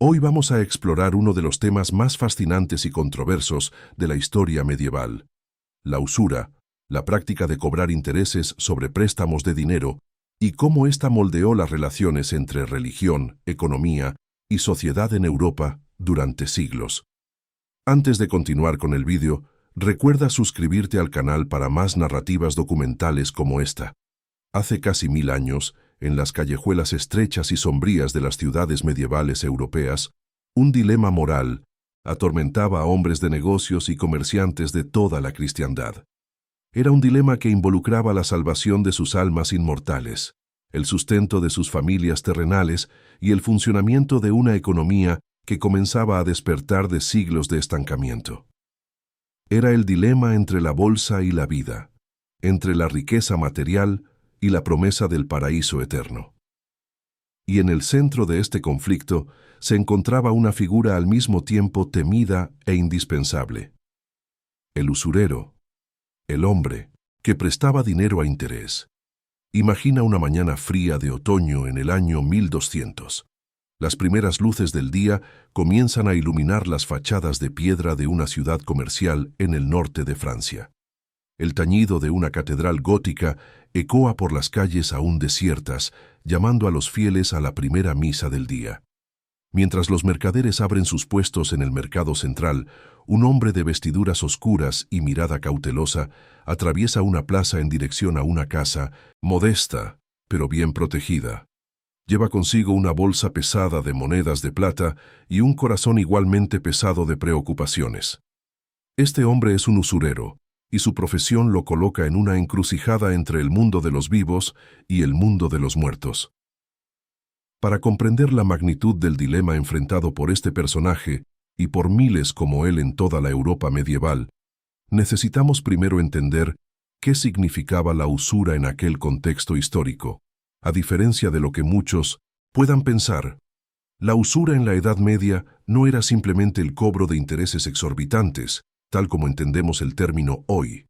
Hoy vamos a explorar uno de los temas más fascinantes y controversos de la historia medieval: la usura, la práctica de cobrar intereses sobre préstamos de dinero y cómo ésta moldeó las relaciones entre religión, economía y sociedad en Europa durante siglos. Antes de continuar con el vídeo, recuerda suscribirte al canal para más narrativas documentales como esta. Hace casi 1000 años, en las callejuelas estrechas y sombrías de las ciudades medievales europeas, un dilema moral atormentaba a hombres de negocios y comerciantes de toda la cristiandad. Era un dilema que involucraba la salvación de sus almas inmortales, el sustento de sus familias terrenales y el funcionamiento de una economía que comenzaba a despertar de siglos de estancamiento. Era el dilema entre la bolsa y la vida, entre la riqueza material y la promesa del paraíso eterno. Y en el centro de este conflicto se encontraba una figura al mismo tiempo temida e indispensable: el usurero, el hombre que prestaba dinero a interés. Imagina una mañana fría de otoño en el año 1200. Las primeras luces del día comienzan a iluminar las fachadas de piedra de una ciudad comercial en el norte de Francia. El tañido de una catedral gótica ecoa por las calles aún desiertas, llamando a los fieles a la primera misa del día. Mientras los mercaderes abren sus puestos en el mercado central, un hombre de vestiduras oscuras y mirada cautelosa atraviesa una plaza en dirección a una casa, modesta, pero bien protegida. Lleva consigo una bolsa pesada de monedas de plata y un corazón igualmente pesado de preocupaciones. Este hombre es un usurero, y su profesión lo coloca en una encrucijada entre el mundo de los vivos y el mundo de los muertos. Para comprender la magnitud del dilema enfrentado por este personaje, y por miles como él en toda la Europa medieval, necesitamos primero entender qué significaba la usura en aquel contexto histórico. A diferencia de lo que muchos puedan pensar, la usura en la Edad Media no era simplemente el cobro de intereses exorbitantes, tal como entendemos el término hoy.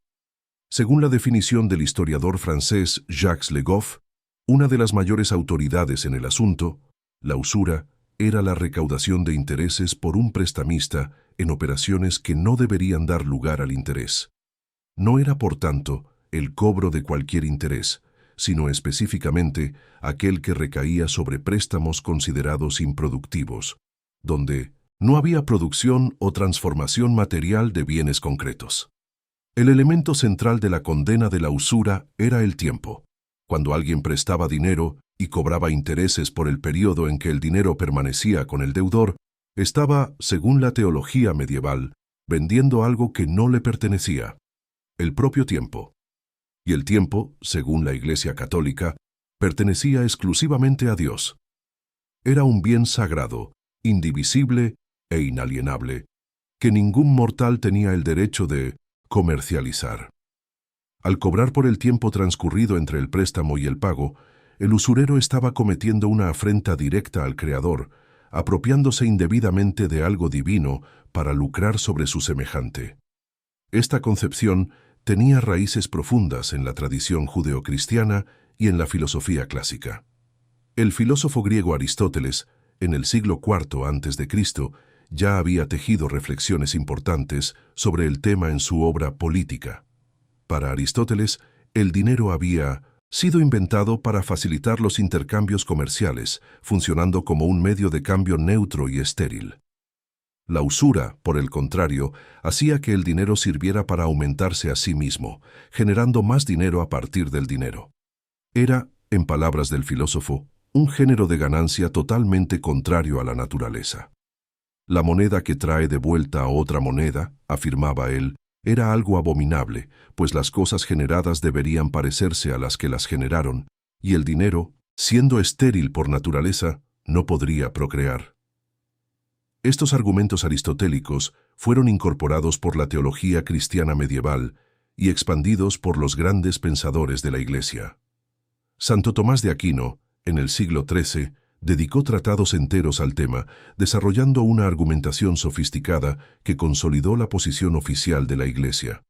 Según la definición del historiador francés Jacques Le Goff, una de las mayores autoridades en el asunto, la usura era la recaudación de intereses por un prestamista en operaciones que no deberían dar lugar al interés. No era, por tanto, el cobro de cualquier interés, sino específicamente aquel que recaía sobre préstamos considerados improductivos, donde no había producción o transformación material de bienes concretos. El elemento central de la condena de la usura era el tiempo. Cuando alguien prestaba dinero y cobraba intereses por el periodo en que el dinero permanecía con el deudor, estaba, según la teología medieval, vendiendo algo que no le pertenecía: el propio tiempo. Y el tiempo, según la Iglesia Católica, pertenecía exclusivamente a Dios. Era un bien sagrado, indivisible e inalienable, que ningún mortal tenía el derecho de comercializar. Al cobrar por el tiempo transcurrido entre el préstamo y el pago, el usurero estaba cometiendo una afrenta directa al Creador, apropiándose indebidamente de algo divino para lucrar sobre su semejante. Esta concepción tenía raíces profundas en la tradición judeocristiana y en la filosofía clásica. El filósofo griego Aristóteles, en el siglo IV a.C., ya había tejido reflexiones importantes sobre el tema en su obra Política. Para Aristóteles, el dinero había sido inventado para facilitar los intercambios comerciales, funcionando como un medio de cambio neutro y estéril. La usura, por el contrario, hacía que el dinero sirviera para aumentarse a sí mismo, generando más dinero a partir del dinero. Era, en palabras del filósofo, un género de ganancia totalmente contrario a la naturaleza. La moneda que trae de vuelta a otra moneda, afirmaba él, era algo abominable, pues las cosas generadas deberían parecerse a las que las generaron, y el dinero, siendo estéril por naturaleza, no podría procrear. Estos argumentos aristotélicos fueron incorporados por la teología cristiana medieval y expandidos por los grandes pensadores de la Iglesia. Santo Tomás de Aquino, en el siglo XIII, dedicó tratados enteros al tema, desarrollando una argumentación sofisticada que consolidó la posición oficial de la Iglesia.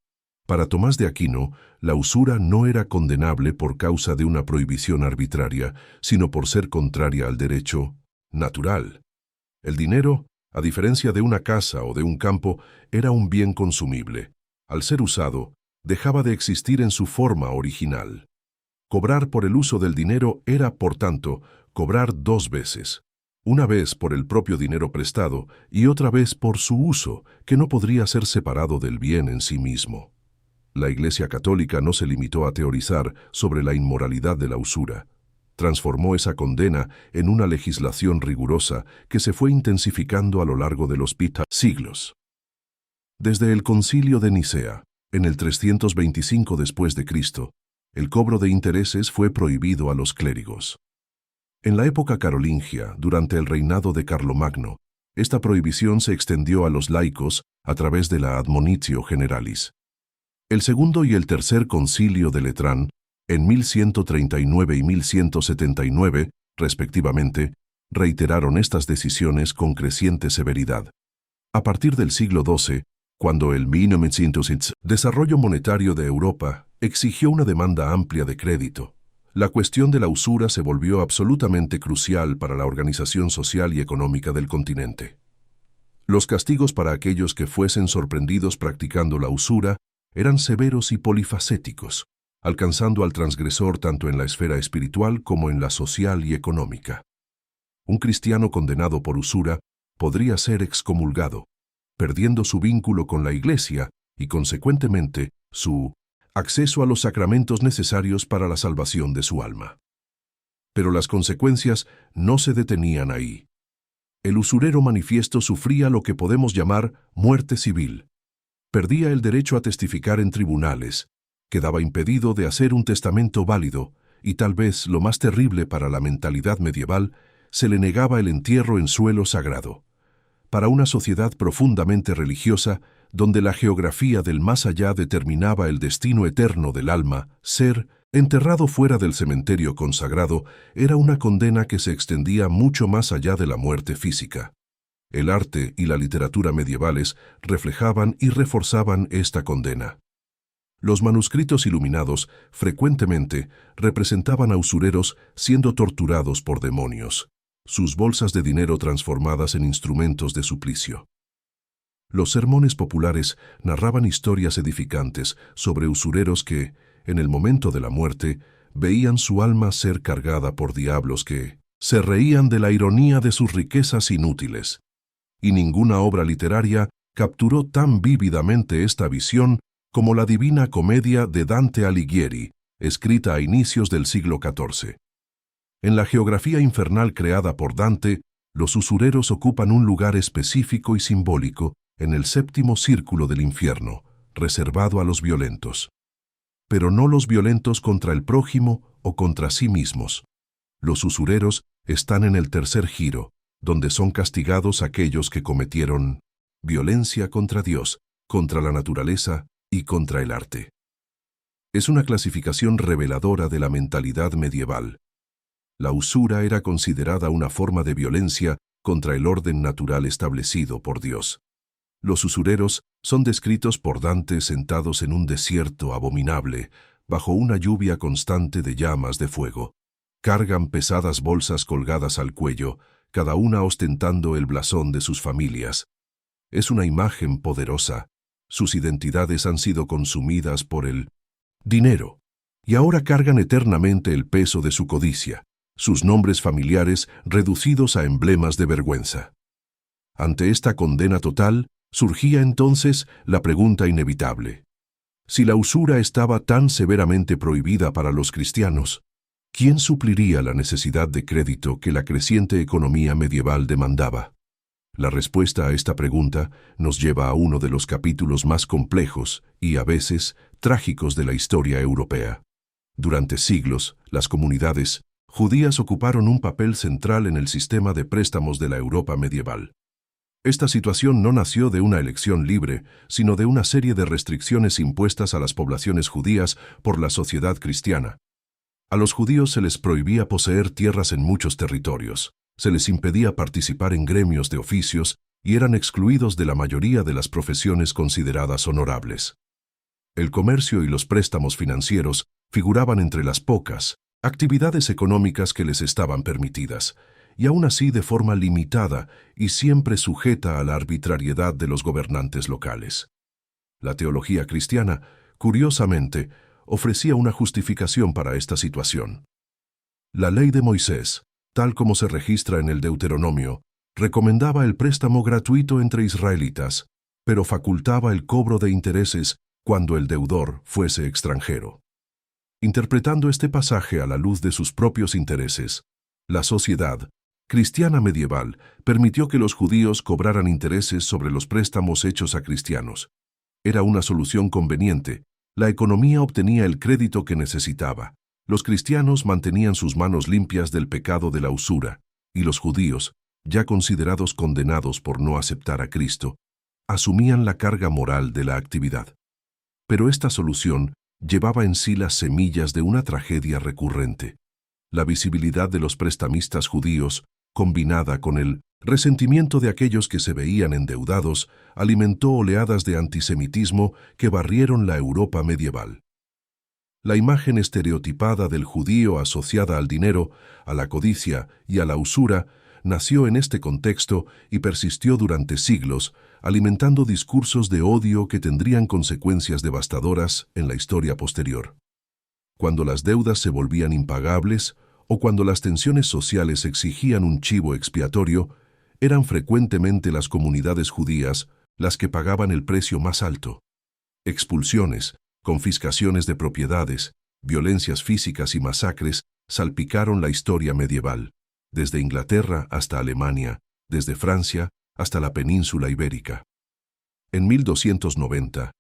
Para Tomás de Aquino, la usura no era condenable por causa de una prohibición arbitraria, sino por ser contraria al derecho natural. El dinero, a diferencia de una casa o de un campo, era un bien consumible. Al ser usado, dejaba de existir en su forma original. Cobrar por el uso del dinero era, por tanto, cobrar dos veces. Una vez por el propio dinero prestado y otra vez por su uso, que no podría ser separado del bien en sí mismo. La Iglesia Católica no se limitó a teorizar sobre la inmoralidad de la usura. Transformó esa condena en una legislación rigurosa que se fue intensificando a lo largo de los siglos. Desde el Concilio de Nicea, en el 325 después de Cristo, el cobro de intereses fue prohibido a los clérigos. En la época carolingia, durante el reinado de Carlomagno, esta prohibición se extendió a los laicos a través de la Admonitio Generalis. El segundo y el tercer concilio de Letrán, en 1139 y 1179, respectivamente, reiteraron estas decisiones con creciente severidad. A partir del siglo XII, cuando el 1900 desarrollo monetario de Europa exigió una demanda amplia de crédito, la cuestión de la usura se volvió absolutamente crucial para la organización social y económica del continente. Los castigos para aquellos que fuesen sorprendidos practicando la usura eran severos y polifacéticos, alcanzando al transgresor tanto en la esfera espiritual como en la social y económica. Un cristiano condenado por usura podría ser excomulgado, perdiendo su vínculo con la Iglesia y, consecuentemente, su acceso a los sacramentos necesarios para la salvación de su alma. Pero las consecuencias no se detenían ahí. El usurero manifiesto sufría lo que podemos llamar muerte civil. Perdía el derecho a testificar en tribunales, quedaba impedido de hacer un testamento válido y, tal vez lo más terrible para la mentalidad medieval, se le negaba el entierro en suelo sagrado. Para una sociedad profundamente religiosa, donde la geografía del más allá determinaba el destino eterno del alma, ser enterrado fuera del cementerio consagrado era una condena que se extendía mucho más allá de la muerte física. El arte y la literatura medievales reflejaban y reforzaban esta condena. Los manuscritos iluminados frecuentemente representaban a usureros siendo torturados por demonios, sus bolsas de dinero transformadas en instrumentos de suplicio. Los sermones populares narraban historias edificantes sobre usureros que, en el momento de la muerte, veían su alma ser cargada por diablos que se reían de la ironía de sus riquezas inútiles. Y ninguna obra literaria capturó tan vívidamente esta visión como la Divina Comedia de Dante Alighieri, escrita a inicios del siglo XIV. En la geografía infernal creada por Dante, los usureros ocupan un lugar específico y simbólico en el séptimo círculo del infierno, reservado a los violentos. Pero no los violentos contra el prójimo o contra sí mismos. Los usureros están en el tercer giro, donde son castigados aquellos que cometieron violencia contra Dios, contra la naturaleza y contra el arte. Es una clasificación reveladora de la mentalidad medieval. La usura era considerada una forma de violencia contra el orden natural establecido por Dios. Los usureros son descritos por Dante sentados en un desierto abominable, bajo una lluvia constante de llamas de fuego. Cargan pesadas bolsas colgadas al cuello, cada una ostentando el blasón de sus familias. Es una imagen poderosa. Sus identidades han sido consumidas por el dinero, y ahora cargan eternamente el peso de su codicia, sus nombres familiares reducidos a emblemas de vergüenza. Ante esta condena total, surgía entonces la pregunta inevitable. Si la usura estaba tan severamente prohibida para los cristianos, ¿quién supliría la necesidad de crédito que la creciente economía medieval demandaba? La respuesta a esta pregunta nos lleva a uno de los capítulos más complejos y, a veces, trágicos de la historia europea. Durante siglos, las comunidades judías ocuparon un papel central en el sistema de préstamos de la Europa medieval. Esta situación no nació de una elección libre, sino de una serie de restricciones impuestas a las poblaciones judías por la sociedad cristiana. A los judíos se les prohibía poseer tierras en muchos territorios, se les impedía participar en gremios de oficios y eran excluidos de la mayoría de las profesiones consideradas honorables. El comercio y los préstamos financieros figuraban entre las pocas actividades económicas que les estaban permitidas, y aún así de forma limitada y siempre sujeta a la arbitrariedad de los gobernantes locales. La teología cristiana, curiosamente, ofrecía una justificación para esta situación. La ley de Moisés, tal como se registra en el Deuteronomio, recomendaba el préstamo gratuito entre israelitas, pero facultaba el cobro de intereses cuando el deudor fuese extranjero. Interpretando este pasaje a la luz de sus propios intereses, la sociedad cristiana medieval permitió que los judíos cobraran intereses sobre los préstamos hechos a cristianos. Era una solución conveniente. La economía obtenía el crédito que necesitaba. Los cristianos mantenían sus manos limpias del pecado de la usura, y los judíos, ya considerados condenados por no aceptar a Cristo, asumían la carga moral de la actividad. Pero esta solución llevaba en sí las semillas de una tragedia recurrente. La visibilidad de los prestamistas judíos, combinada con el resentimiento de aquellos que se veían endeudados, alimentó oleadas de antisemitismo que barrieron la Europa medieval. La imagen estereotipada del judío asociada al dinero, a la codicia y a la usura nació en este contexto y persistió durante siglos, alimentando discursos de odio que tendrían consecuencias devastadoras en la historia posterior. Cuando las deudas se volvían impagables o cuando las tensiones sociales exigían un chivo expiatorio, eran frecuentemente las comunidades judías las que pagaban el precio más alto. Expulsiones, confiscaciones de propiedades, violencias físicas y masacres salpicaron la historia medieval, desde Inglaterra hasta Alemania, desde Francia hasta la península ibérica. En 1290,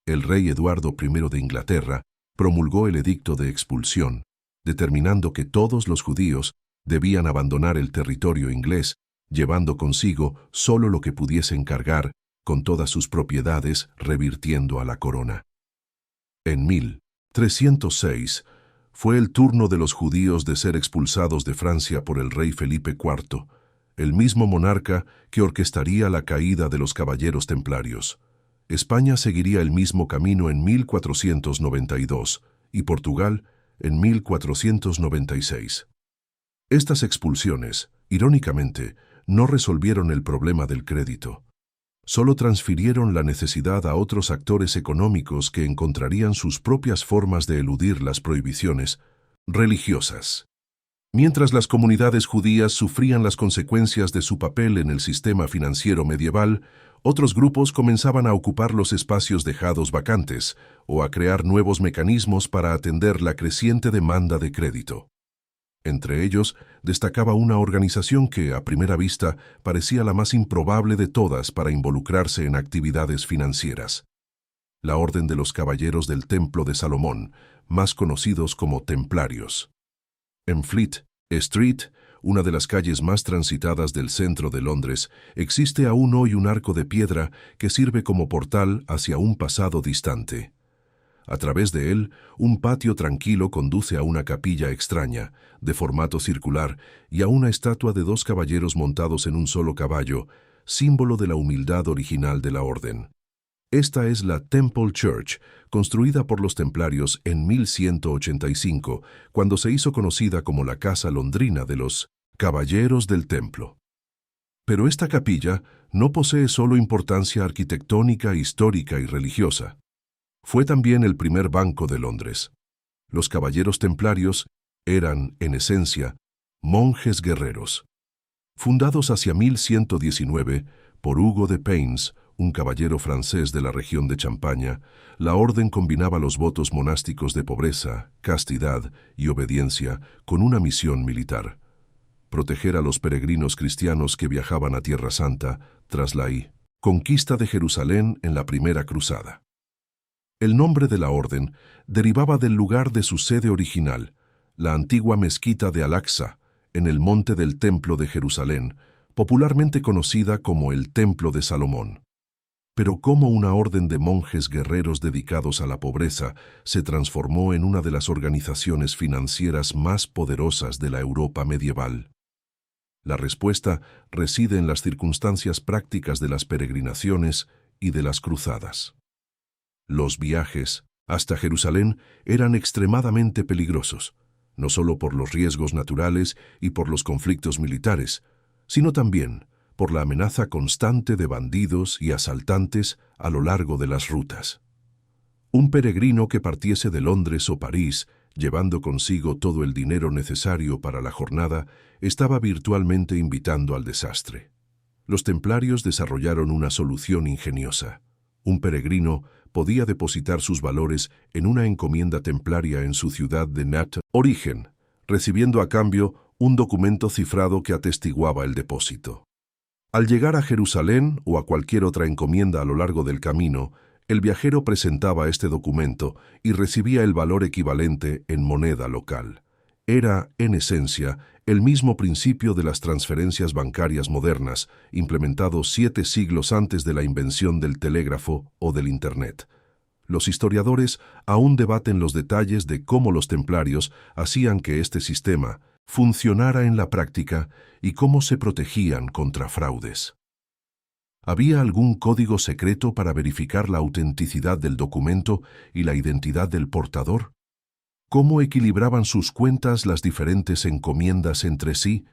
el rey Eduardo I de Inglaterra promulgó el edicto de expulsión, determinando que todos los judíos debían abandonar el territorio inglés, llevando consigo solo lo que pudiesen cargar, con todas sus propiedades revirtiendo a la corona. En 1306, fue el turno de los judíos de ser expulsados de Francia por el rey Felipe IV, el mismo monarca que orquestaría la caída de los caballeros templarios. España seguiría el mismo camino en 1492 y Portugal en 1496. Estas expulsiones, irónicamente, no resolvieron el problema del crédito. Solo transfirieron la necesidad a otros actores económicos que encontrarían sus propias formas de eludir las prohibiciones religiosas. Mientras las comunidades judías sufrían las consecuencias de su papel en el sistema financiero medieval, otros grupos comenzaban a ocupar los espacios dejados vacantes o a crear nuevos mecanismos para atender la creciente demanda de crédito. Entre ellos, destacaba una organización que, a primera vista, parecía la más improbable de todas para involucrarse en actividades financieras: la Orden de los Caballeros del Templo de Salomón, más conocidos como Templarios. En Fleet Street, una de las calles más transitadas del centro de Londres, existe aún hoy un arco de piedra que sirve como portal hacia un pasado distante. A través de él, un patio tranquilo conduce a una capilla extraña, de formato circular, y a una estatua de dos caballeros montados en un solo caballo, símbolo de la humildad original de la orden. Esta es la Temple Church, construida por los templarios en 1185, cuando se hizo conocida como la Casa Londrina de los Caballeros del Templo. Pero esta capilla no posee solo importancia arquitectónica, histórica y religiosa. Fue también el primer banco de Londres. Los caballeros templarios eran, en esencia, monjes guerreros. Fundados hacia 1119 por Hugo de Payns, un caballero francés de la región de Champaña, la orden combinaba los votos monásticos de pobreza, castidad y obediencia con una misión militar: proteger a los peregrinos cristianos que viajaban a Tierra Santa tras la conquista de Jerusalén en la Primera Cruzada. El nombre de la orden derivaba del lugar de su sede original, la antigua mezquita de Al-Aqsa, en el monte del Templo de Jerusalén, popularmente conocida como el Templo de Salomón. Pero cómo una orden de monjes guerreros dedicados a la pobreza se transformó en una de las organizaciones financieras más poderosas de la Europa medieval. La respuesta reside en las circunstancias prácticas de las peregrinaciones y de las cruzadas. Los viajes hasta Jerusalén eran extremadamente peligrosos. no solo por los riesgos naturales y por los conflictos militares, sino también por la amenaza constante de bandidos y asaltantes a lo largo de las rutas. Un peregrino que partiese de Londres o París, llevando consigo todo el dinero necesario para la jornada, estaba virtualmente invitando al desastre. Los templarios desarrollaron una solución ingeniosa. Un peregrino podía depositar sus valores en una encomienda templaria en su ciudad de origen, recibiendo a cambio un documento cifrado que atestiguaba el depósito. Al llegar a Jerusalén o a cualquier otra encomienda a lo largo del camino, el viajero presentaba este documento y recibía el valor equivalente en moneda local. Era, en esencia, el mismo principio de las transferencias bancarias modernas, implementado 7 siglos antes de la invención del telégrafo o del Internet. Los historiadores aún debaten los detalles de cómo los templarios hacían que este sistema funcionara en la práctica y cómo se protegían contra fraudes. ¿Había algún código secreto para verificar la autenticidad del documento y la identidad del portador? ¿Cómo equilibraban sus cuentas las diferentes encomiendas entre sí?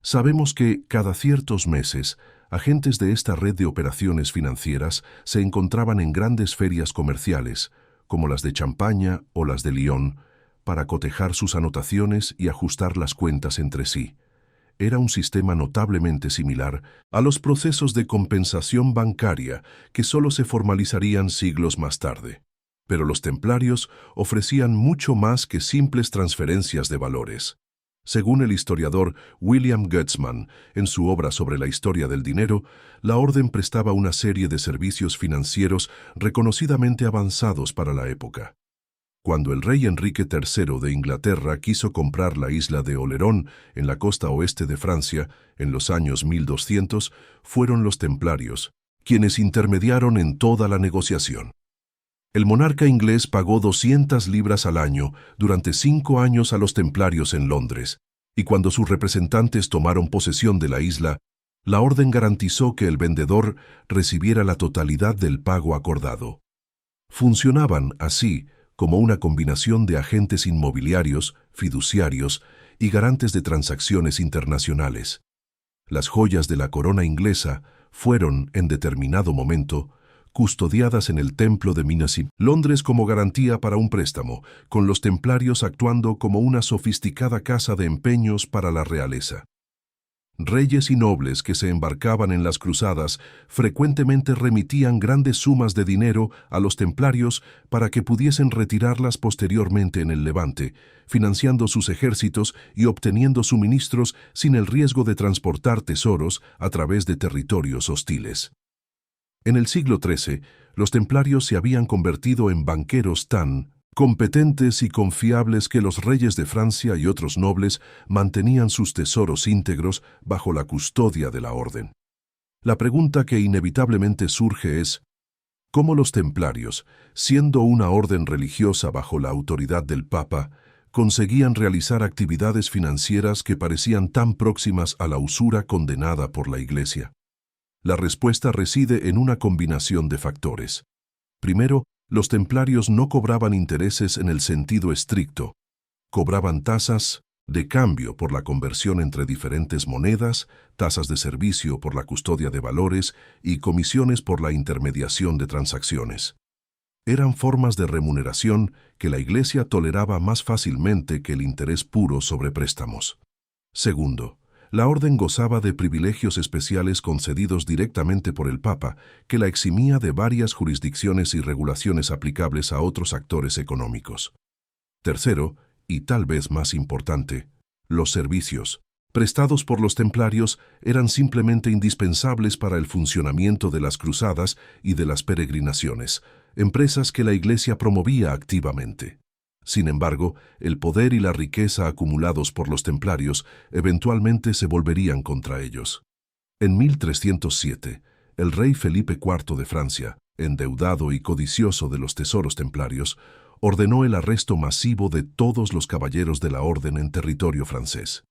Sabemos que, cada ciertos meses, agentes de esta red de operaciones financieras se encontraban en grandes ferias comerciales, como las de Champaña o las de Lyon, para cotejar sus anotaciones y ajustar las cuentas entre sí. Era un sistema notablemente similar a los procesos de compensación bancaria que solo se formalizarían siglos más tarde. Pero los templarios ofrecían mucho más que simples transferencias de valores. Según el historiador William Gutzman, en su obra sobre la historia del dinero, la orden prestaba una serie de servicios financieros reconocidamente avanzados para la época. Cuando el rey Enrique III de Inglaterra quiso comprar la isla de Olerón en la costa oeste de Francia, en los años 1200, fueron los templarios quienes intermediaron en toda la negociación. El monarca inglés pagó 200 libras al año durante 5 años a los templarios en Londres, y cuando sus representantes tomaron posesión de la isla, la orden garantizó que el vendedor recibiera la totalidad del pago acordado. Funcionaban, así, como una combinación de agentes inmobiliarios, fiduciarios y garantes de transacciones internacionales. Las joyas de la corona inglesa fueron, en determinado momento, custodiadas en el Templo de Minas y Londres como garantía para un préstamo, con los templarios actuando como una sofisticada casa de empeños para la realeza. Reyes y nobles que se embarcaban en las cruzadas frecuentemente remitían grandes sumas de dinero a los templarios para que pudiesen retirarlas posteriormente en el Levante, financiando sus ejércitos y obteniendo suministros sin el riesgo de transportar tesoros a través de territorios hostiles. En el siglo XIII, los templarios se habían convertido en banqueros tan competentes y confiables que los reyes de Francia y otros nobles mantenían sus tesoros íntegros bajo la custodia de la orden. La pregunta que inevitablemente surge es, ¿cómo los templarios, siendo una orden religiosa bajo la autoridad del Papa, conseguían realizar actividades financieras que parecían tan próximas a la usura condenada por la Iglesia? La respuesta reside en una combinación de factores. Primero, los templarios no cobraban intereses en el sentido estricto. Cobraban tasas de cambio por la conversión entre diferentes monedas, tasas de servicio por la custodia de valores y comisiones por la intermediación de transacciones. Eran formas de remuneración que la Iglesia toleraba más fácilmente que el interés puro sobre préstamos. Segundo, la orden gozaba de privilegios especiales concedidos directamente por el Papa, que la eximía de varias jurisdicciones y regulaciones aplicables a otros actores económicos. Tercero, y tal vez más importante, los servicios prestados por los templarios eran simplemente indispensables para el funcionamiento de las cruzadas y de las peregrinaciones, empresas que la Iglesia promovía activamente. Sin embargo, el poder y la riqueza acumulados por los templarios eventualmente se volverían contra ellos. En 1307, el rey Felipe IV de Francia, endeudado y codicioso de los tesoros templarios, ordenó el arresto masivo de todos los caballeros de la orden en territorio francés.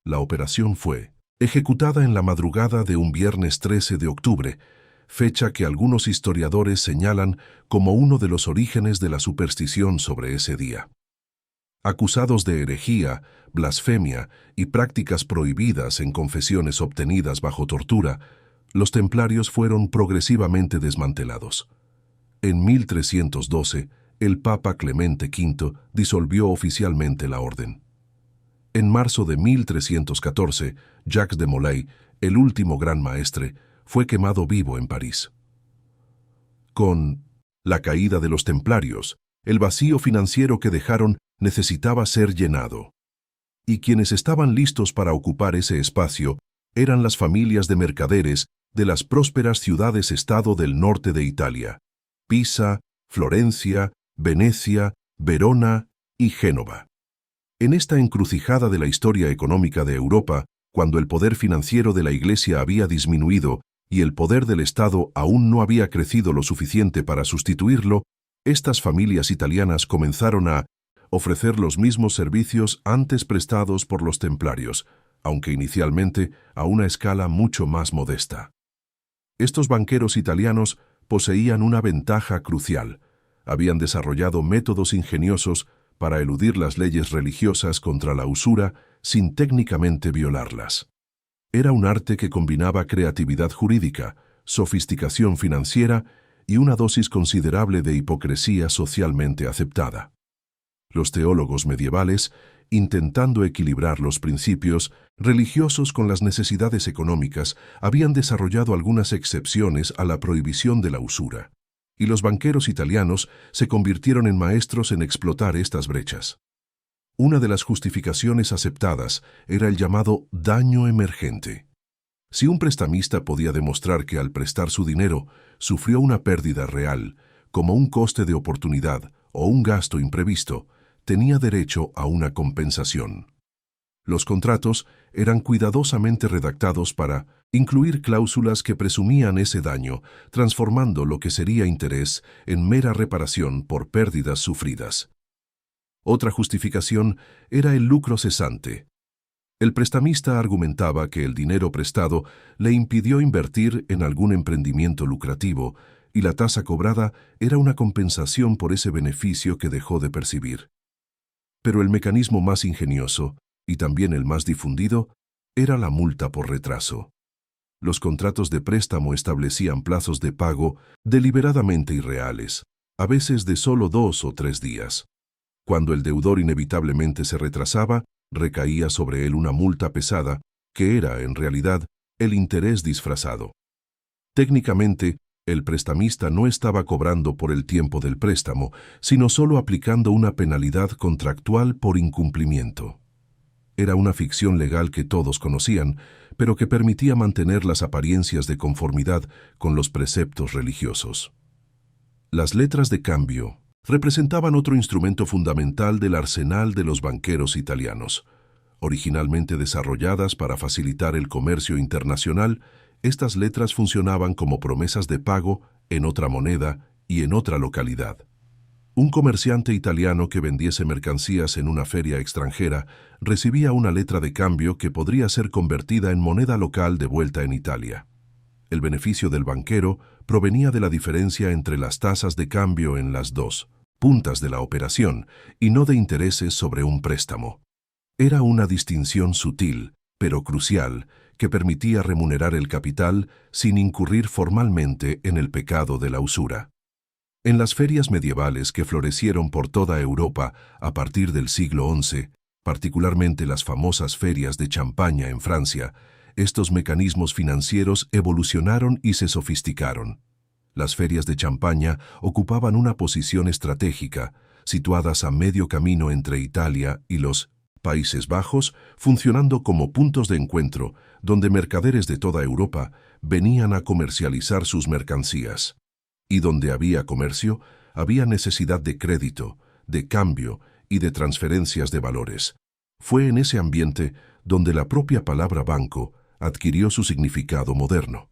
La operación fue ejecutada en la madrugada de un viernes 13 de octubre, fecha que algunos historiadores señalan como uno de los orígenes de la superstición sobre ese día. Acusados de herejía, blasfemia y prácticas prohibidas en confesiones obtenidas bajo tortura, los templarios fueron progresivamente desmantelados. En 1312, el Papa Clemente V disolvió oficialmente la orden. En marzo de 1314, Jacques de Molay, el último gran maestre, fue quemado vivo en París. Con la caída de los templarios, el vacío financiero que dejaron necesitaba ser llenado. Y quienes estaban listos para ocupar ese espacio eran las familias de mercaderes de las prósperas ciudades-estado del norte de Italia: Pisa, Florencia, Venecia, Verona y Génova. En esta encrucijada de la historia económica de Europa, cuando el poder financiero de la Iglesia había disminuido y el poder del Estado aún no había crecido lo suficiente para sustituirlo, estas familias italianas comenzaron a ofrecer los mismos servicios antes prestados por los templarios, aunque inicialmente a una escala mucho más modesta. Estos banqueros italianos poseían una ventaja crucial. Habían desarrollado métodos ingeniosos para eludir las leyes religiosas contra la usura sin técnicamente violarlas. Era un arte que combinaba creatividad jurídica, sofisticación financiera y una dosis considerable de hipocresía socialmente aceptada. Los teólogos medievales, intentando equilibrar los principios religiosos con las necesidades económicas, habían desarrollado algunas excepciones a la prohibición de la usura, y los banqueros italianos se convirtieron en maestros en explotar estas brechas. Una de las justificaciones aceptadas era el llamado daño emergente. Si un prestamista podía demostrar que al prestar su dinero sufrió una pérdida real, como un coste de oportunidad o un gasto imprevisto, tenía derecho a una compensación. Los contratos eran cuidadosamente redactados para incluir cláusulas que presumían ese daño, transformando lo que sería interés en mera reparación por pérdidas sufridas. Otra justificación era el lucro cesante. El prestamista argumentaba que el dinero prestado le impidió invertir en algún emprendimiento lucrativo y la tasa cobrada era una compensación por ese beneficio que dejó de percibir. Pero el mecanismo más ingenioso, y también el más difundido, era la multa por retraso. Los contratos de préstamo establecían plazos de pago deliberadamente irreales, a veces de solo 2 o 3 días. Cuando el deudor inevitablemente se retrasaba, recaía sobre él una multa pesada, que era, en realidad, el interés disfrazado. Técnicamente, el prestamista no estaba cobrando por el tiempo del préstamo, sino solo aplicando una penalidad contractual por incumplimiento. Era una ficción legal que todos conocían, pero que permitía mantener las apariencias de conformidad con los preceptos religiosos. Las letras de cambio representaban otro instrumento fundamental del arsenal de los banqueros italianos. Originalmente desarrolladas para facilitar el comercio internacional, estas letras funcionaban como promesas de pago en otra moneda y en otra localidad. Un comerciante italiano que vendiese mercancías en una feria extranjera recibía una letra de cambio que podría ser convertida en moneda local de vuelta en Italia. El beneficio del banquero provenía de la diferencia entre las tasas de cambio en las dos puntas de la operación y no de intereses sobre un préstamo. Era una distinción sutil, pero crucial, que permitía remunerar el capital sin incurrir formalmente en el pecado de la usura. En las ferias medievales que florecieron por toda Europa a partir del siglo XI, particularmente las famosas ferias de Champaña en Francia, estos mecanismos financieros evolucionaron y se sofisticaron. Las ferias de Champaña ocupaban una posición estratégica, situadas a medio camino entre Italia y los Países Bajos, funcionando como puntos de encuentro donde mercaderes de toda Europa venían a comercializar sus mercancías. Y donde había comercio, había necesidad de crédito, de cambio y de transferencias de valores. Fue en ese ambiente donde la propia palabra banco adquirió su significado moderno.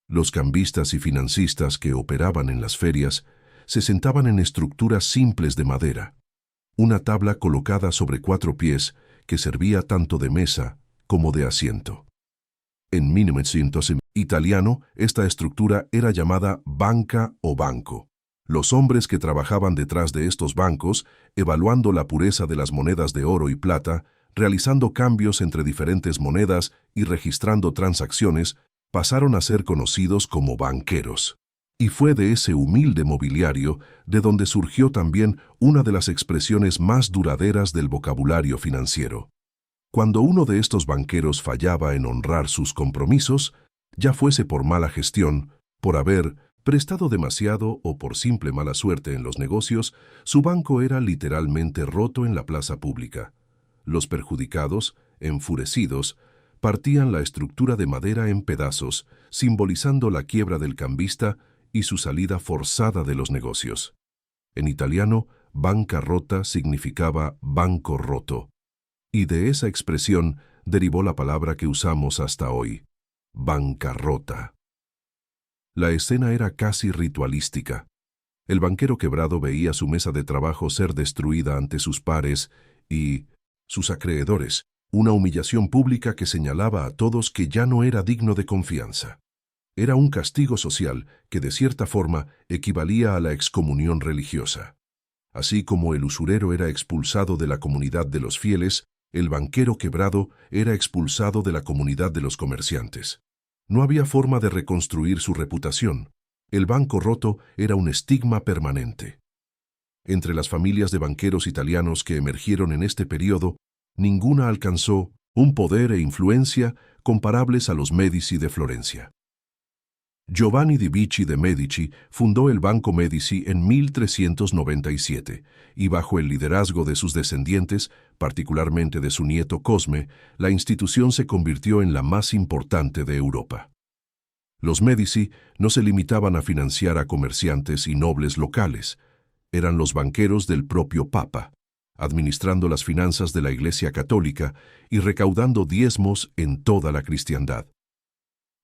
Los cambistas y financistas que operaban en las ferias se sentaban en estructuras simples de madera, una tabla colocada sobre 4 pies que servía tanto de mesa como de asiento. En 1900 en italiano, esta estructura era llamada banca o banco. Los hombres que trabajaban detrás de estos bancos, evaluando la pureza de las monedas de oro y plata, realizando cambios entre diferentes monedas y registrando transacciones, pasaron a ser conocidos como banqueros. Y fue de ese humilde mobiliario de donde surgió también una de las expresiones más duraderas del vocabulario financiero. Cuando uno de estos banqueros fallaba en honrar sus compromisos, ya fuese por mala gestión, por haber prestado demasiado o por simple mala suerte en los negocios, su banco era literalmente roto en la plaza pública. Los perjudicados, enfurecidos, partían la estructura de madera en pedazos, simbolizando la quiebra del cambista y su salida forzada de los negocios. En italiano, bancarrota significaba banco roto, y de esa expresión derivó la palabra que usamos hasta hoy, bancarrota. La escena era casi ritualística. El banquero quebrado veía su mesa de trabajo ser destruida ante sus pares y sus acreedores, una humillación pública que señalaba a todos que ya no era digno de confianza. Era un castigo social que de cierta forma equivalía a la excomunión religiosa. Así como el usurero era expulsado de la comunidad de los fieles, el banquero quebrado era expulsado de la comunidad de los comerciantes. No había forma de reconstruir su reputación. El banco roto era un estigma permanente. Entre las familias de banqueros italianos que emergieron en este periodo, ninguna alcanzó un poder e influencia comparables a los Medici de Florencia. Giovanni di Vici de Medici fundó el Banco Medici en 1397 y bajo el liderazgo de sus descendientes, particularmente de su nieto Cosme, la institución se convirtió en la más importante de Europa. Los Medici no se limitaban a financiar a comerciantes y nobles locales, eran los banqueros del propio Papa, administrando las finanzas de la Iglesia Católica y recaudando diezmos en toda la cristiandad.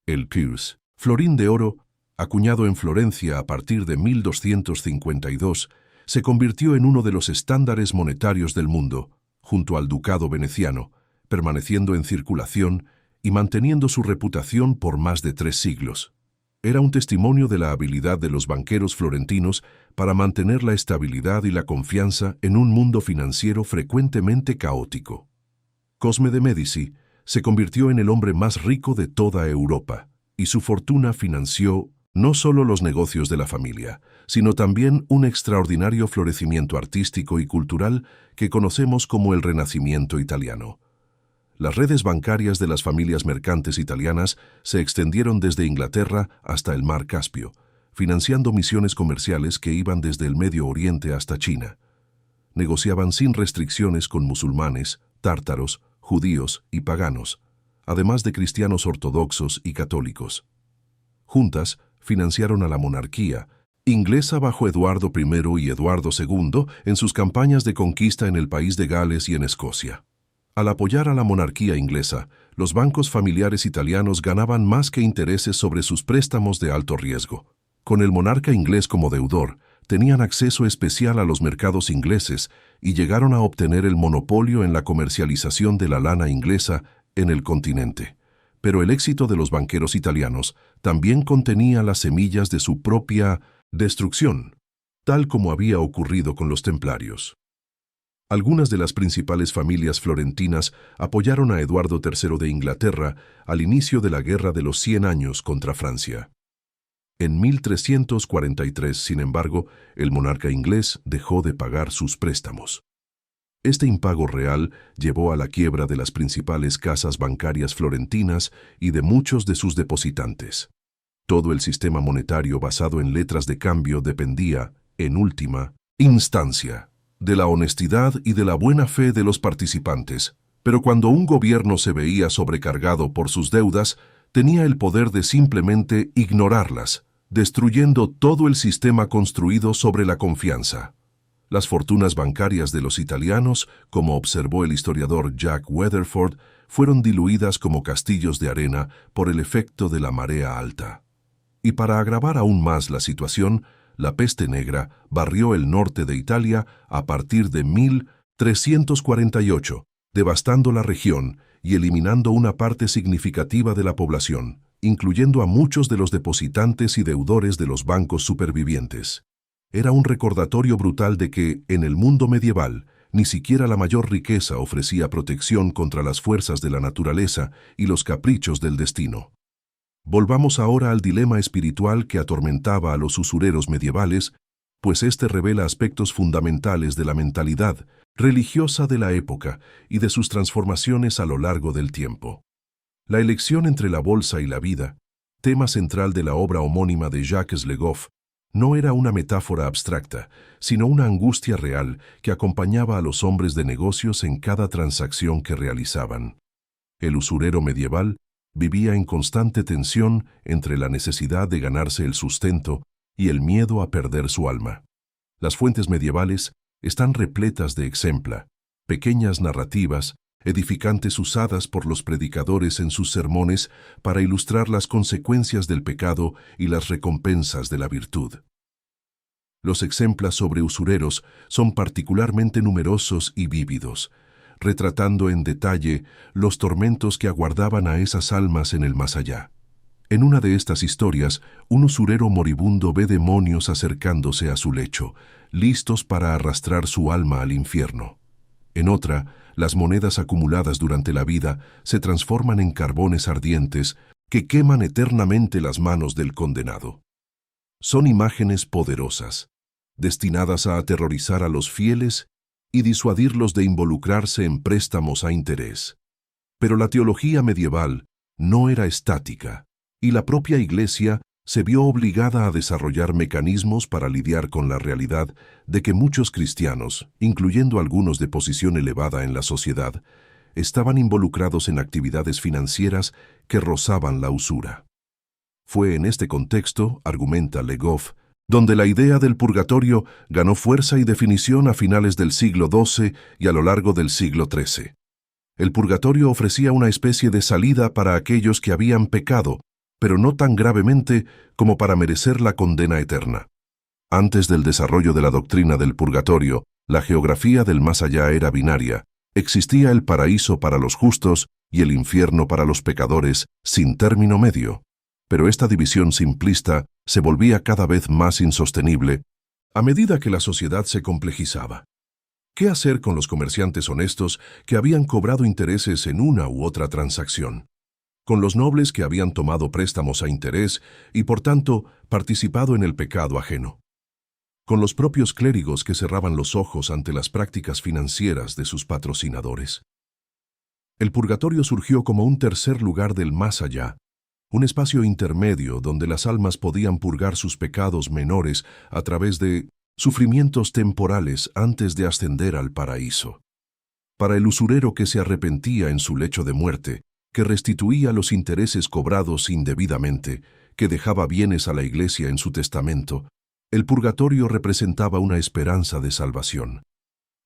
El Pirs, florín de oro, acuñado en Florencia a partir de 1252, se convirtió en uno de los estándares monetarios del mundo, junto al ducado veneciano, permaneciendo en circulación y manteniendo su reputación por más de 3 siglos. Era un testimonio de la habilidad de los banqueros florentinos para mantener la estabilidad y la confianza en un mundo financiero frecuentemente caótico. Cosme de Medici se convirtió en el hombre más rico de toda Europa, y su fortuna financió no solo los negocios de la familia, sino también un extraordinario florecimiento artístico y cultural que conocemos como el Renacimiento italiano. Las redes bancarias de las familias mercantes italianas se extendieron desde Inglaterra hasta el Mar Caspio, financiando misiones comerciales que iban desde el Medio Oriente hasta China. Negociaban sin restricciones con musulmanes, tártaros, judíos y paganos, además de cristianos ortodoxos y católicos. Juntas, financiaron a la monarquía inglesa bajo Eduardo I y Eduardo II en sus campañas de conquista en el país de Gales y en Escocia. Al apoyar a la monarquía inglesa, los bancos familiares italianos ganaban más que intereses sobre sus préstamos de alto riesgo. Con el monarca inglés como deudor, tenían acceso especial a los mercados ingleses y llegaron a obtener el monopolio en la comercialización de la lana inglesa en el continente. Pero el éxito de los banqueros italianos también contenía las semillas de su propia destrucción, tal como había ocurrido con los templarios. Algunas de las principales familias florentinas apoyaron a Eduardo III de Inglaterra al inicio de la Guerra de los 100 años contra Francia. En 1343, sin embargo, el monarca inglés dejó de pagar sus préstamos. Este impago real llevó a la quiebra de las principales casas bancarias florentinas y de muchos de sus depositantes. Todo el sistema monetario basado en letras de cambio dependía, en última instancia, de la honestidad y de la buena fe de los participantes, pero cuando un gobierno se veía sobrecargado por sus deudas, tenía el poder de simplemente ignorarlas, destruyendo todo el sistema construido sobre la confianza. Las fortunas bancarias de los italianos, como observó el historiador Jack Weatherford, fueron diluidas como castillos de arena por el efecto de la marea alta. Y para agravar aún más la situación, la peste negra barrió el norte de Italia a partir de 1348, devastando la región y eliminando una parte significativa de la población, incluyendo a muchos de los depositantes y deudores de los bancos supervivientes. Era un recordatorio brutal de que, en el mundo medieval, ni siquiera la mayor riqueza ofrecía protección contra las fuerzas de la naturaleza y los caprichos del destino. Volvamos ahora al dilema espiritual que atormentaba a los usureros medievales, pues este revela aspectos fundamentales de la mentalidad religiosa de la época y de sus transformaciones a lo largo del tiempo. La elección entre la bolsa y la vida, tema central de la obra homónima de Jacques Le Goff, no era una metáfora abstracta, sino una angustia real que acompañaba a los hombres de negocios en cada transacción que realizaban. El usurero medieval vivía en constante tensión entre la necesidad de ganarse el sustento y el miedo a perder su alma. Las fuentes medievales están repletas de ejemplos, pequeñas narrativas, edificantes usadas por los predicadores en sus sermones para ilustrar las consecuencias del pecado y las recompensas de la virtud. Los ejemplos sobre usureros son particularmente numerosos y vívidos, retratando en detalle los tormentos que aguardaban a esas almas en el más allá. En una de estas historias, un usurero moribundo ve demonios acercándose a su lecho, listos para arrastrar su alma al infierno. En otra, las monedas acumuladas durante la vida se transforman en carbones ardientes que queman eternamente las manos del condenado. Son imágenes poderosas, destinadas a aterrorizar a los fieles y disuadirlos de involucrarse en préstamos a interés. Pero la teología medieval no era estática, y la propia Iglesia se vio obligada a desarrollar mecanismos para lidiar con la realidad de que muchos cristianos, incluyendo algunos de posición elevada en la sociedad, estaban involucrados en actividades financieras que rozaban la usura. Fue en este contexto, argumenta Le Goff, donde la idea del purgatorio ganó fuerza y definición a finales del siglo XII y a lo largo del siglo XIII. El purgatorio ofrecía una especie de salida para aquellos que habían pecado, pero no tan gravemente como para merecer la condena eterna. Antes del desarrollo de la doctrina del purgatorio, la geografía del más allá era binaria. Existía el paraíso para los justos y el infierno para los pecadores, sin término medio. Pero esta división simplista se volvía cada vez más insostenible a medida que la sociedad se complejizaba. ¿Qué hacer con los comerciantes honestos que habían cobrado intereses en una u otra transacción? Con los nobles que habían tomado préstamos a interés y, por tanto, participado en el pecado ajeno. Con los propios clérigos que cerraban los ojos ante las prácticas financieras de sus patrocinadores. El purgatorio surgió como un tercer lugar del más allá, un espacio intermedio donde las almas podían purgar sus pecados menores a través de sufrimientos temporales antes de ascender al paraíso. Para el usurero que se arrepentía en su lecho de muerte, que restituía los intereses cobrados indebidamente, que dejaba bienes a la Iglesia en su testamento, el purgatorio representaba una esperanza de salvación.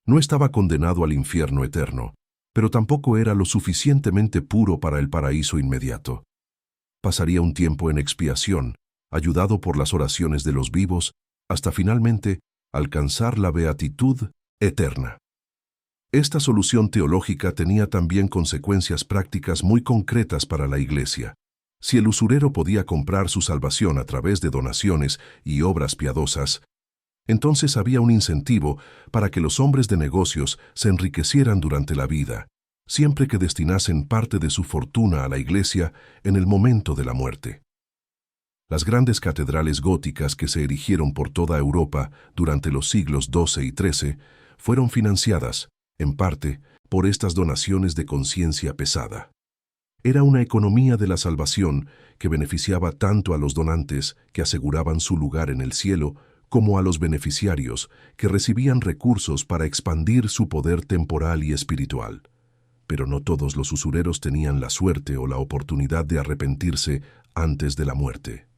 No estaba condenado al infierno eterno, pero tampoco era lo suficientemente puro para el paraíso inmediato. Pasaría un tiempo en expiación, ayudado por las oraciones de los vivos, hasta finalmente alcanzar la beatitud eterna. Esta solución teológica tenía también consecuencias prácticas muy concretas para la Iglesia. Si el usurero podía comprar su salvación a través de donaciones y obras piadosas, entonces había un incentivo para que los hombres de negocios se enriquecieran durante la vida, siempre que destinasen parte de su fortuna a la Iglesia en el momento de la muerte. Las grandes catedrales góticas que se erigieron por toda Europa durante los siglos XII y XIII fueron financiadas, en parte, por estas donaciones de conciencia pesada. Era una economía de la salvación que beneficiaba tanto a los donantes que aseguraban su lugar en el cielo, como a los beneficiarios que recibían recursos para expandir su poder temporal y espiritual. Pero no todos los usureros tenían la suerte o la oportunidad de arrepentirse antes de la muerte.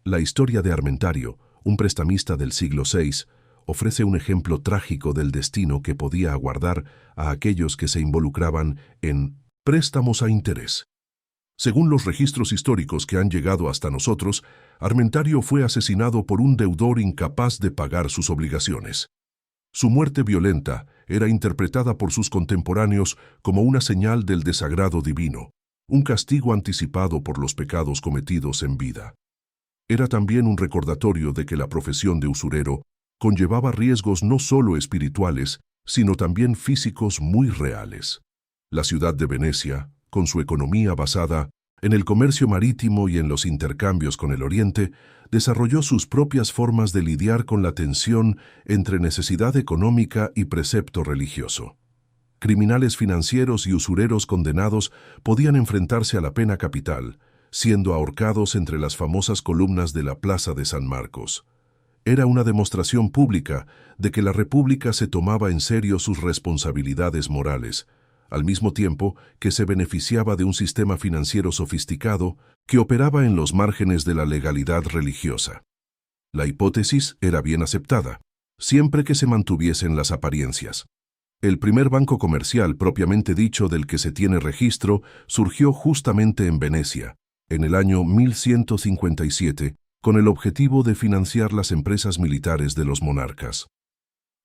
La historia de Armentario, un prestamista del siglo VI, ofrece un ejemplo trágico del destino que podía aguardar a aquellos que se involucraban en préstamos a interés. Según los registros históricos que han llegado hasta nosotros, Armentario fue asesinado por un deudor incapaz de pagar sus obligaciones. Su muerte violenta era interpretada por sus contemporáneos como una señal del desagrado divino, un castigo anticipado por los pecados cometidos en vida. Era también un recordatorio de que la profesión de usurero conllevaba riesgos no solo espirituales, sino también físicos muy reales. La ciudad de Venecia, con su economía basada en el comercio marítimo y en los intercambios con el Oriente, desarrolló sus propias formas de lidiar con la tensión entre necesidad económica y precepto religioso. Criminales financieros y usureros condenados podían enfrentarse a la pena capital, siendo ahorcados entre las famosas columnas de la Plaza de San Marcos. Era una demostración pública de que la República se tomaba en serio sus responsabilidades morales, al mismo tiempo que se beneficiaba de un sistema financiero sofisticado que operaba en los márgenes de la legalidad religiosa. La hipótesis era bien aceptada, siempre que se mantuviesen las apariencias. El primer banco comercial propiamente dicho del que se tiene registro surgió justamente en Venecia, en el año 1157, con el objetivo de financiar las empresas militares de los monarcas.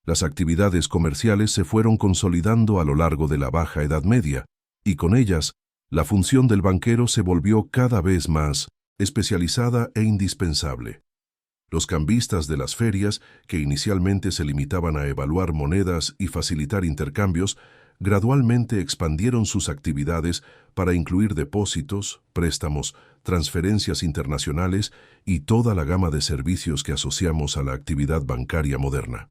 Las actividades comerciales se fueron consolidando a lo largo de la Baja Edad Media, y con ellas, la función del banquero se volvió cada vez más especializada e indispensable. Los cambistas de las ferias, que inicialmente se limitaban a evaluar monedas y facilitar intercambios, gradualmente expandieron sus actividades para incluir depósitos, préstamos, transferencias internacionales y toda la gama de servicios que asociamos a la actividad bancaria moderna.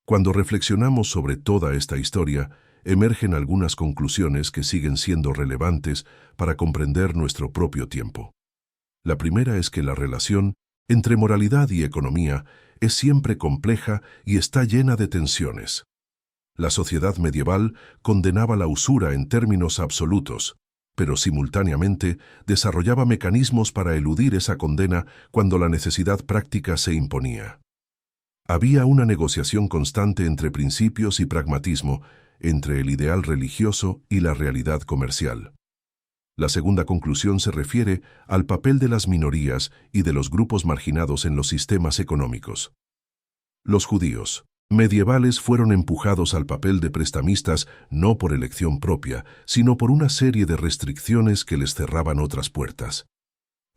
Cuando reflexionamos sobre toda esta historia, emergen algunas conclusiones que siguen siendo relevantes para comprender nuestro propio tiempo. La primera es que la relación entre moralidad y economía es siempre compleja y está llena de tensiones. La sociedad medieval condenaba la usura en términos absolutos, pero simultáneamente desarrollaba mecanismos para eludir esa condena cuando la necesidad práctica se imponía. Había una negociación constante entre principios y pragmatismo, entre el ideal religioso y la realidad comercial. La segunda conclusión se refiere al papel de las minorías y de los grupos marginados en los sistemas económicos. Los judíos medievales fueron empujados al papel de prestamistas no por elección propia, sino por una serie de restricciones que les cerraban otras puertas.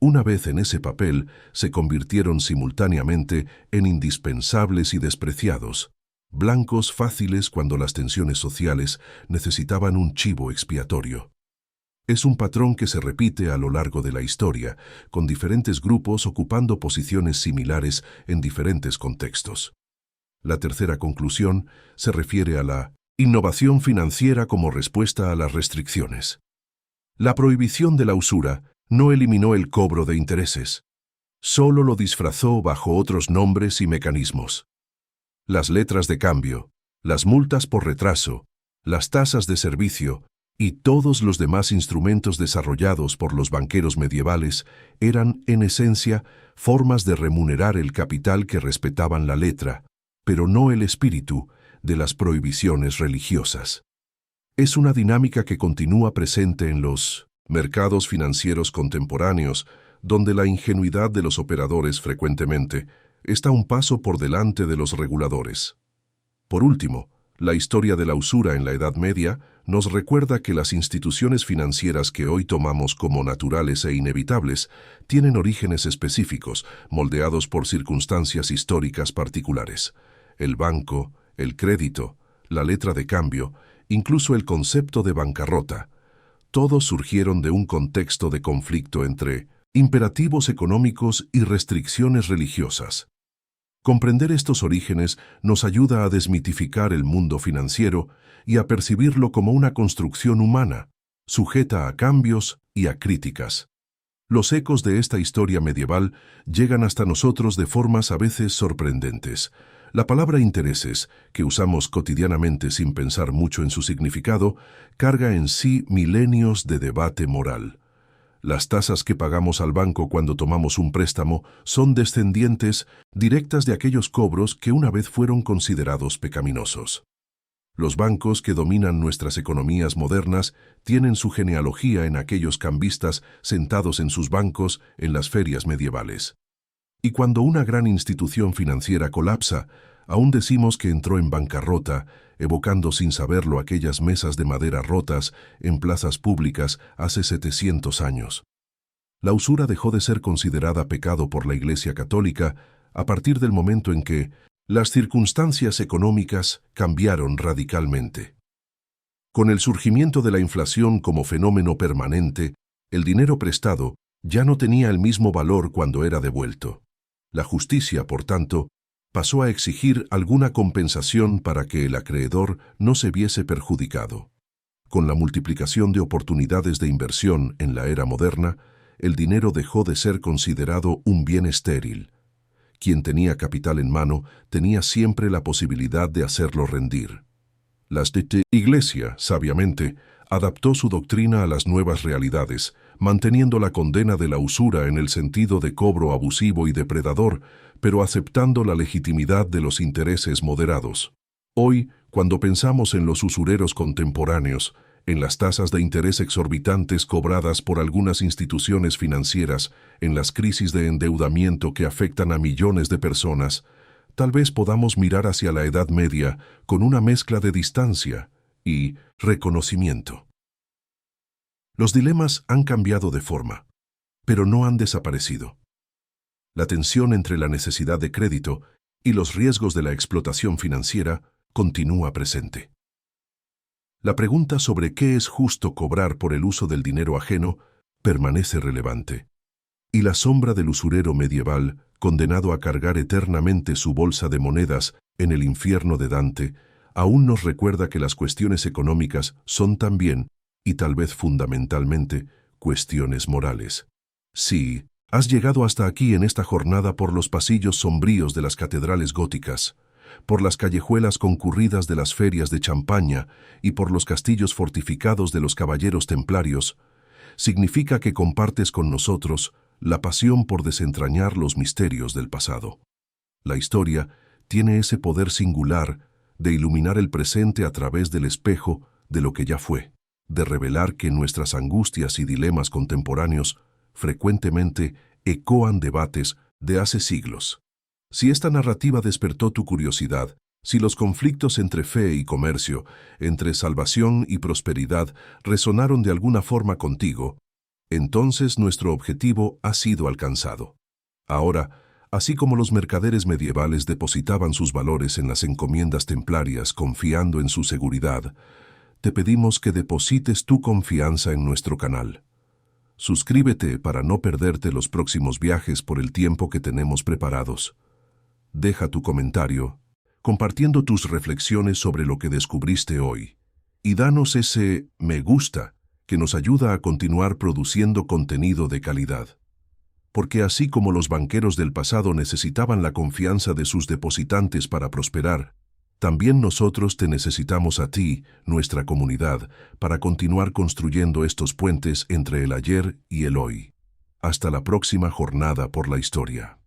Una vez en ese papel, se convirtieron simultáneamente en indispensables y despreciados, blancos fáciles cuando las tensiones sociales necesitaban un chivo expiatorio. Es un patrón que se repite a lo largo de la historia, con diferentes grupos ocupando posiciones similares en diferentes contextos. La tercera conclusión se refiere a la innovación financiera como respuesta a las restricciones. La prohibición de la usura no eliminó el cobro de intereses, solo lo disfrazó bajo otros nombres y mecanismos. Las letras de cambio, las multas por retraso, las tasas de servicio y todos los demás instrumentos desarrollados por los banqueros medievales eran, en esencia, formas de remunerar el capital que respetaban la letra, pero no el espíritu, de las prohibiciones religiosas. Es una dinámica que continúa presente en los mercados financieros contemporáneos, donde la ingenuidad de los operadores frecuentemente está un paso por delante de los reguladores. Por último, la historia de la usura en la Edad Media nos recuerda que las instituciones financieras que hoy tomamos como naturales e inevitables tienen orígenes específicos, moldeados por circunstancias históricas particulares. El banco, el crédito, la letra de cambio, incluso el concepto de bancarrota, todos surgieron de un contexto de conflicto entre imperativos económicos y restricciones religiosas. Comprender estos orígenes nos ayuda a desmitificar el mundo financiero y a percibirlo como una construcción humana, sujeta a cambios y a críticas. Los ecos de esta historia medieval llegan hasta nosotros de formas a veces sorprendentes. La palabra intereses, que usamos cotidianamente sin pensar mucho en su significado, carga en sí milenios de debate moral. Las tasas que pagamos al banco cuando tomamos un préstamo son descendientes directas de aquellos cobros que una vez fueron considerados pecaminosos. Los bancos que dominan nuestras economías modernas tienen su genealogía en aquellos cambistas sentados en sus bancos en las ferias medievales. Y cuando una gran institución financiera colapsa, aún decimos que entró en bancarrota, evocando sin saberlo aquellas mesas de madera rotas en plazas públicas hace 700 años. La usura dejó de ser considerada pecado por la Iglesia Católica a partir del momento en que Las circunstancias económicas cambiaron radicalmente. Con el surgimiento de la inflación como fenómeno permanente, el dinero prestado ya no tenía el mismo valor cuando era devuelto. La justicia, por tanto, pasó a exigir alguna compensación para que el acreedor no se viese perjudicado. Con la multiplicación de oportunidades de inversión en la era moderna, el dinero dejó de ser considerado un bien estéril. Quien tenía capital en mano tenía siempre la posibilidad de hacerlo rendir. La Iglesia, sabiamente, adaptó su doctrina a las nuevas realidades, manteniendo la condena de la usura en el sentido de cobro abusivo y depredador, pero aceptando la legitimidad de los intereses moderados. Hoy, cuando pensamos en los usureros contemporáneos, en las tasas de interés exorbitantes cobradas por algunas instituciones financieras, en las crisis de endeudamiento que afectan a millones de personas, tal vez podamos mirar hacia la Edad Media con una mezcla de distancia y reconocimiento. Los dilemas han cambiado de forma, pero no han desaparecido. La tensión entre la necesidad de crédito y los riesgos de la explotación financiera continúa presente. La pregunta sobre qué es justo cobrar por el uso del dinero ajeno permanece relevante, y la sombra del usurero medieval, condenado a cargar eternamente su bolsa de monedas en el infierno de Dante, aún nos recuerda que las cuestiones económicas son también, y tal vez fundamentalmente, cuestiones morales. Sí, has llegado hasta aquí en esta jornada por los pasillos sombríos de las catedrales góticas, por las callejuelas concurridas de las ferias de Champaña y por los castillos fortificados de los caballeros templarios, significa que compartes con nosotros la pasión por desentrañar los misterios del pasado. La historia tiene ese poder singular de iluminar el presente a través del espejo de lo que ya fue, de revelar que nuestras angustias y dilemas contemporáneos frecuentemente ecoan debates de hace siglos. Si esta narrativa despertó tu curiosidad, si los conflictos entre fe y comercio, entre salvación y prosperidad resonaron de alguna forma contigo, entonces nuestro objetivo ha sido alcanzado. Ahora, así como los mercaderes medievales depositaban sus valores en las encomiendas templarias confiando en su seguridad, te pedimos que deposites tu confianza en nuestro canal. Suscríbete para no perderte los próximos viajes por el tiempo que tenemos preparados. Deja tu comentario, compartiendo tus reflexiones sobre lo que descubriste hoy, y danos ese me gusta que nos ayuda a continuar produciendo contenido de calidad. Porque así como los banqueros del pasado necesitaban la confianza de sus depositantes para prosperar, también nosotros te necesitamos a ti, nuestra comunidad, para continuar construyendo estos puentes entre el ayer y el hoy. Hasta la próxima jornada por la historia.